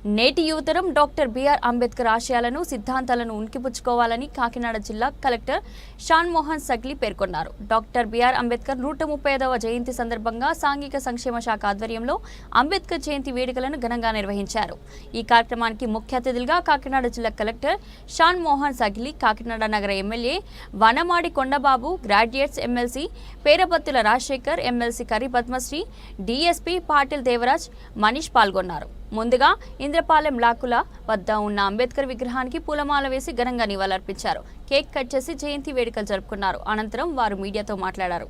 నేటి యువతరం doctor BR Ambedkar ఆశయాలను సిద్ధాంతాలను ఉనికిపుచ్చుకోవాలని కాకినాడ జిల్లా కలెక్టర్ షాన్ మోహన్ సగ్లి పేర్కొన్నారు. డాక్టర్ బిఆర్ అంబేద్కర్ 135వ జయంతి సందర్భంగా సాంఘిక సంక్షేమ శాఖ ఆధ్వర్యంలో అంబేద్కర్ జయంతి వేడుకలను ఘనంగా నిర్వహించారు. ఈ కార్యక్రమానికి ముఖ్య అతిథులుగా కాకినాడ జిల్లా కలెక్టర్ షాన్ మోహన్ సగ్లి, కాకినాడ నగర MLA Vanamadi Kondababu, graduates MLC Perabathula Rajasekhar, MLC Kari Padmasri, DSP Patil Devaraj, Manish పాల్గొన్నారు. ముందుగా ఇంద్రపాలెం లాకుల వద్ద ఉన్న అంబేద్కర్ విగ్రహానికి పూలమాల వేసి ఘనంగా నివాళులర్పించారు. కేక్ కట్ చేసి జయంతి వేడుకలు జరుపుకున్నారు. అనంతరం వారు మీడియాతో మాట్లాడారు.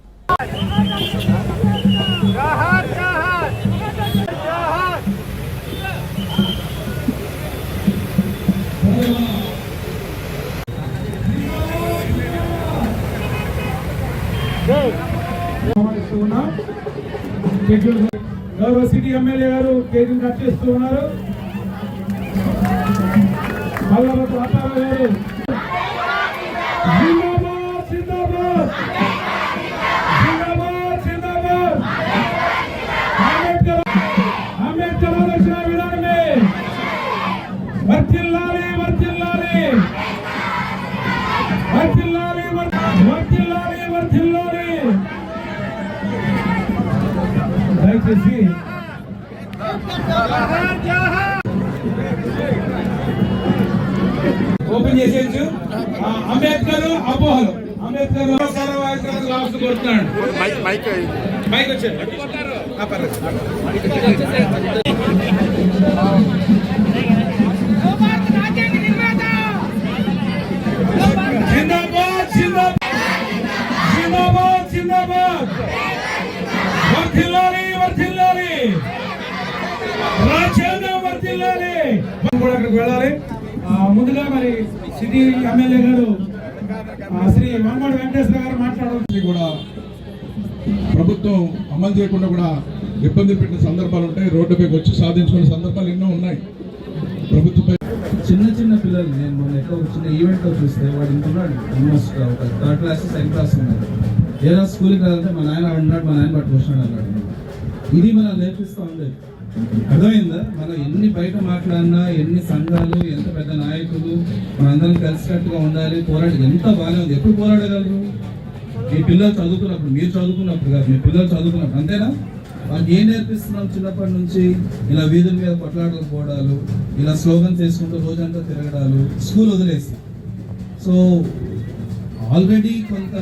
గౌరవ సిటీ ఎమ్మెల్యే గారు కేజీ కట్ చేస్తూ ఉన్నారు. మల్లవతి అప్పారావు గారు జిందాబాద్ జిందాబాద్ జిందాబాద్ జిందాబాద్ అంబేద్కర్ ఆలోచన విధానమే వర్ధిల్లాలి వర్ధిల్లాలి వర్ధిల్లాలి వర్ధిల్లాలి వర్ధిల్లాలి. దయచేసి ఓపెన్ చేసేయచ్చు. అంబేద్కర్ అపోహలు, అంబేద్కర్ లాస్ట్ కొడుతున్నాడు. మైక్ వచ్చాడు. జిందాబాద్ జిందాబాద్ జిందాబాద్ జిందాబాద్ వర్ధిల్లాలి వర్ధిల్లాలి రాజ్యాంగం వర్ధిల్లాలి. కూడా అక్కడికి వెళ్ళాలి. ముందుగా మరి సిటీ ఎమ్మెల్యే గారు శ్రీ వనమాడి వెంకటేశ్వర గారు మాట్లాడాలి. కూడా ప్రభుత్వం అమలు చేయకుండా కూడా ఇబ్బంది పెట్టిన సందర్భాలు ఉంటాయి. రోడ్డుపైకి వచ్చి సాధించుకునే సందర్భాలు ఎన్నో ఉన్నాయి. ప్రభుత్వంపై చిన్న చిన్న పిల్లలు, నేను మొన్న ఎక్కడ వచ్చిన ఈవెంట్లో చూస్తే వాడు ఇంటున్నాడు, ఆల్మోస్ట్ ఒక 3rd క్లాస్ 2nd క్లాస్ ఉన్నాడు. ఏదో స్కూల్కి రాదంటే మా నాయన అన్నాడు, మా నాయన పట్టుకొచ్చినాడు అన్నాడు. ఇది మనం నేర్పిస్తూ ఉండేది. అర్థమైందా? మనం ఎన్ని బయట మాట్లాడినా, ఎన్ని సంఘాలు, ఎంత పెద్ద నాయకులు, మనందరం కలిసికట్టుగా ఉండాలి, పోరాడి ఎంత బాగానే ఉంది. ఎప్పుడు పోరాడగలరు? మీ పిల్లలు చదువుకున్నప్పుడు, మీరు చదువుకున్నప్పుడు కాదు, మీ పిల్లలు చదువుకున్నప్పుడు. అంతేనా? వాళ్ళకి ఏం నేర్పిస్తున్నాం? చిన్నప్పటి నుంచి ఇలా వీధుల మీద కొట్లాడకపోవడాలు, ఇలా స్లోగన్స్ చేసుకుంటూ రోజంతా తిరగడాలు, స్కూల్ వదిలేసి. సో ఆల్రెడీ కొంత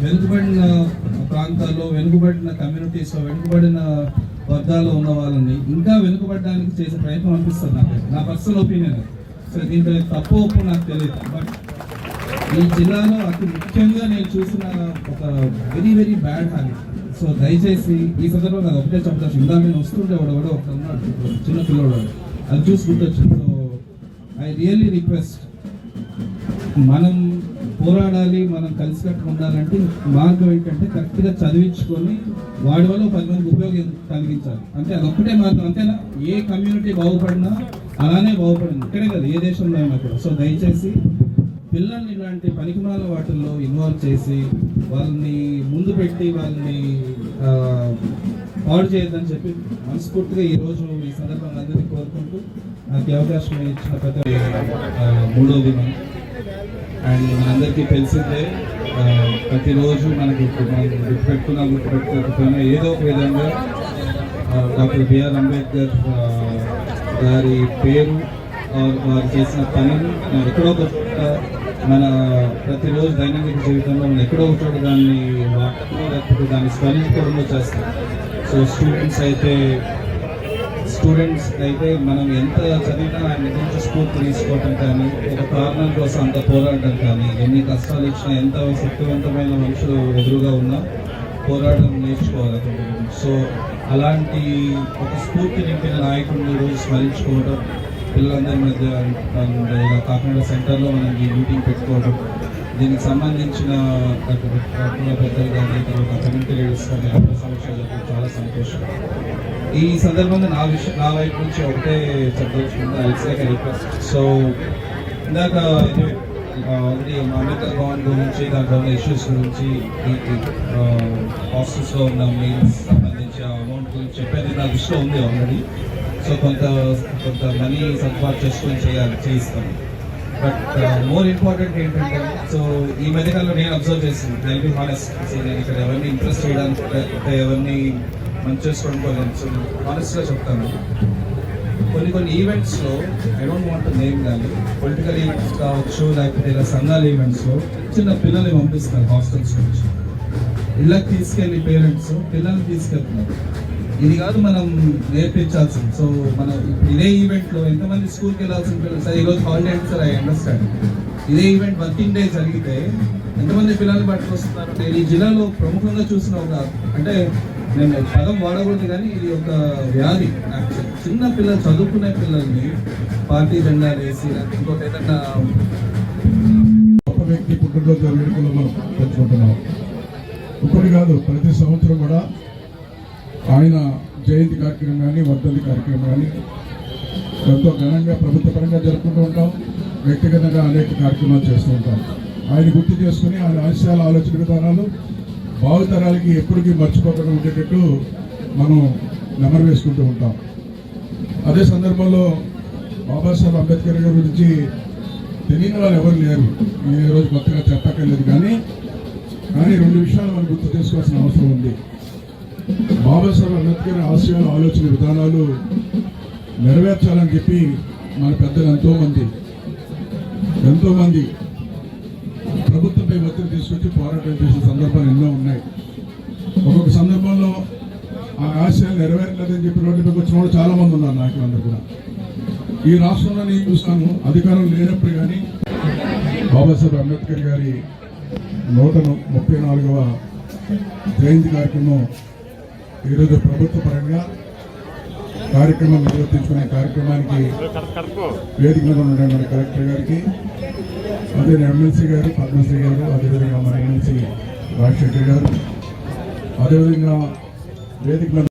వెనుకబడిన ప్రాంతాల్లో, వెనుకబడిన కమ్యూనిటీస్లో, వెనుకబడిన వర్గాల్లో ఉన్న వాళ్ళని ఇంకా వెనుకబడడానికి చేసే ప్రయత్నం అనిపిస్తుంది నాకు, నా పర్సనల్ ఒపీనియన్. సో దీంట్లో తప్పు ఒప్పు నాకు తెలియదు. బట్ ఈ జిల్లాలో అతి ముఖ్యంగా నేను చూసిన ఒక very very bad habit. So దయచేసి ఈ సందర్భంగా అది ఒకటే చెప్తాను. ఇందా నేను వస్తుంటే వాడు ఒక ఉన్నాడు, చిన్న పిల్లవాడు, అది చూసి గుర్తొచ్చింది. సో ఐ రియల్లీ రిక్వెస్ట్, మనం పోరాడాలి, మనం కలిసికట్టుగా ఉండాలంటే మార్గం ఏంటంటే కరెక్ట్గా చదివించుకొని వాడి వల్ల 10 మందికి ఉపయోగం కలిగించాలి. అంటే అదొక్కటే మార్గం. అంతేనా? ఏ కమ్యూనిటీ బాగుపడినా అలానే బాగుపడింది, ఇక్కడే కదా ఏ దేశంలో అయినా కూడా. సో దయచేసి పిల్లల్ని ఇలాంటి పనికిమాల వాటిల్లో ఇన్వాల్వ్ చేసి వాళ్ళని ముందు పెట్టి వాళ్ళని పాడు చేయొద్దని చెప్పి మనస్ఫూర్తిగా ఈరోజు ఈ సందర్భంగా అందరికీ కోరుకుంటూ నాకు అవకాశం ఇచ్చిన పెద్ద 3వ దినం. అండ్ మనందరికీ తెలిసిందే, ప్రతిరోజు మనకి గుర్తుపెట్టుకోకపోయినా ఏదో ఒక విధంగా డాక్టర్ బిఆర్ అంబేద్కర్ గారి పేరు, వారు చేసిన పనిని ఎక్కడో ఒక మన ప్రతిరోజు దైనందిక జీవితంలో మనం ఎక్కడో ఒక చోట దాన్ని వాడటం, లేకపోతే దాన్ని స్మరించుకోవడంలో చేస్తాం. సో స్టూడెంట్స్ అయితే మనం ఎంత చదివినా ఆయన నుంచి స్ఫూర్తి తీసుకోవటం కానీ, ఒక కారణం కోసం అంత పోరాడటం కానీ, ఎన్ని కష్టాలు ఇచ్చినా, ఎంత శక్తివంతమైన మనుషులు ఎదురుగా ఉన్నా పోరాటం నేర్చుకోవాలి. సో అలాంటి ఒక స్ఫూర్తి నింపిన నాయకుడిని రోజు స్మరించుకోవడం, పిల్లలందరి మధ్య ఇలా కాకినాడ సెంటర్లో మనం ఈ మీటింగ్ పెట్టుకోవడం, దీనికి సంబంధించిన పెద్దలు కానీ తర్వాత కమ్యూనిటీ లీడర్స్ కానీ అందరి సమస్యలు చాలా సంతోషం. ఈ సందర్భంగా నా వైపు నుంచి ఒకటే చెప్పదలుచుకుంది. సో ఇందాక ఆల్రెడీ అంబేద్కర్ భవన్ గురించి, దాంట్లో ఉన్న ఇష్యూస్ గురించి, హాస్టల్స్లో ఉన్న మీల్స్ సంబంధించి అమౌంట్ గురించి చెప్పేది నా దృష్టిలో ఉంది ఆల్రెడీ. సో కొంత మనీ సర్దుబాటు చేసుకొని చేయిస్తాం. బట్ మోర్ ఇంపార్టెంట్ ఏంటంటే, సో ఈ మధ్యకాలంలో నేను అబ్జర్వ్ చేసింది, ఐల్ బి హానెస్ట్. సో నేను ఇక్కడ ఎవరిని ఇంట్రెస్ట్ చేయడానికి లేకపోతే ఎవరిని మంచి చేసుకోవడం, సో హానెస్ట్గా చెప్తాను, కొన్ని ఈవెంట్స్లో I don't want to name కానీ పొలిటికల్ ఈవెంట్స్ కావచ్చు, లేకపోతే ఇలా సంఘాల ఈవెంట్స్లో చిన్న పిల్లల్ని పంపిస్తున్నారు హాస్టల్స్ నుంచి. ఇళ్ళకి తీసుకెళ్ళి పేరెంట్స్ పిల్లల్ని తీసుకెళ్తున్నారు. ఇది కాదు మనం నేర్పించాల్సింది. సో మన ఇదే ఈవెంట్లో ఎంతమంది స్కూల్కి వెళ్ళాల్సిన పిల్లలు, సార్ ఈరోజు హాలిడే అంటే సార్ ఐ అండర్స్టాండ్, ఇదే ఈవెంట్ వర్కింగ్ డే జరిగితే ఎంతమంది పిల్లల్ని పట్టుకొస్తున్నారు. నేను ఈ జిల్లాలో ప్రముఖంగా చూసిన ఒక, అంటే నేను పదం వాడకూడదు కానీ ఇది ఒక వ్యాధి. యాక్చువల్లీ చిన్న పిల్లలు, చదువుకునే పిల్లల్ని పార్టీ జెండా వేసి ఇంకోటి ఏదన్నా గొప్ప వ్యక్తి పుట్టినరోజు వేడుకలు మనం తెచ్చుకుంటున్నాం. ఒకటి కాదు, ప్రతి సంవత్సరం కూడా ఆయన జయంతి కార్యక్రమం కానీ వర్ధంతి కార్యక్రమం కానీ ఎంతో ఘనంగా ప్రభుత్వ పరంగా జరుపుకుంటూ ఉంటాం. వ్యక్తిగతంగా అనేక కార్యక్రమాలు చేస్తూ ఉంటాం. ఆయన గుర్తు చేసుకుని ఆయన ఆశయాల ఆలోచన విధానాలు భావితరాలకి ఎప్పటికీ మర్చిపోకుండా ఉండేటట్టు మనం నెమరు వేసుకుంటూ ఉంటాం. అదే సందర్భంలో బాబాసాహెబ్ అంబేద్కర్ గారి గురించి తెలియని వాళ్ళు ఎవరు లేరు. నేను ఈరోజు కొత్తగా చెప్పక్కర్లేదు కానీ రెండు విషయాలు మనం గుర్తు చేసుకోవాల్సిన అవసరం ఉంది. బాబాసాహెబ్ అంబేద్కర్ ఆశయాలు ఆలోచన విధానాలు నెరవేర్చాలని చెప్పి మన పెద్దలు ఎంతోమంది ప్రభుత్వంపై ఒత్తిడి తీసుకొచ్చి పోరాటం చేసిన సందర్భాలు ఎన్నో ఉన్నాయి. ఒక్కొక్క సందర్భంలో ఆ ఆశయాలు నెరవేరలేదని చెప్పి రోడ్డుపైకి వచ్చిన వాళ్ళు చాలా మంది ఉన్నారు. నాయకులందరూ కూడా ఈ రాష్ట్రంలో నేను చూస్తాను, అధికారం లేనప్పుడు కానీ బాబాసాహెబ్ అంబేద్కర్ గారి 134వ జయంతి కార్యక్రమం ఈరోజు ప్రభుత్వ పరంగా కార్యక్రమం నిర్వర్తించుకునే కార్యక్రమానికి వేదిక మీద ఉన్న మన కలెక్టర్ గారికి, అదే ఎమ్మెల్సీ గారు పద్మశ్రీ గారు, అదేవిధంగా మన ఎమ్మెల్సీ రాజశేఖర్ గారు, అదేవిధంగా వేదిక మీద